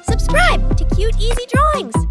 Subscribe to Cute Easy Drawings.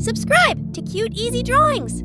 Subscribe to Cute Easy Drawings.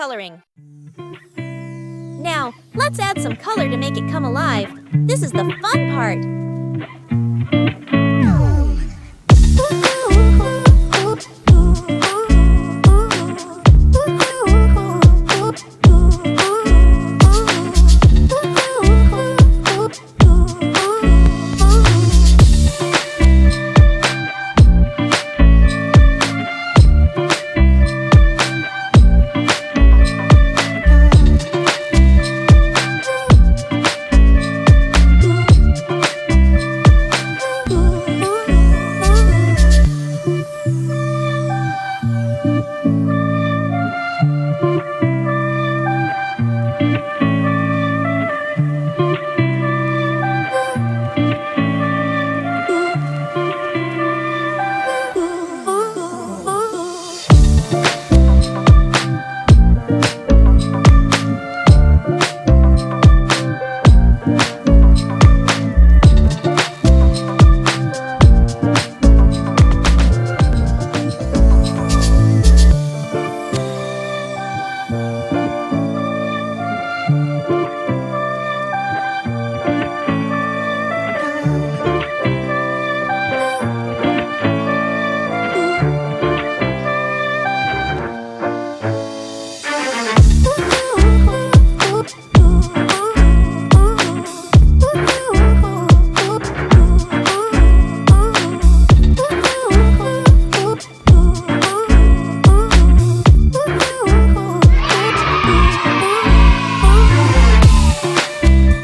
coloring. Now, let's add some color to make it come alive. This is the fun part.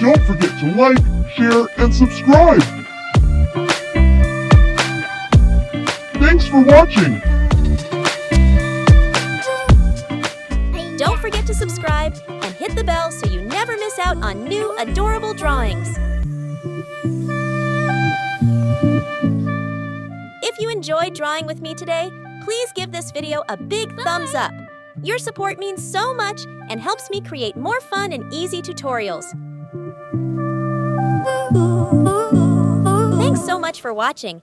Don't forget to like, share, and subscribe. Thanks for watching. Don't forget to subscribe and hit the bell so you never miss out on new adorable drawings. If you enjoyed drawing with me today, please give this video a big thumbs up. Your support means so much and helps me create more fun and easy tutorials. Thanks so much for watching.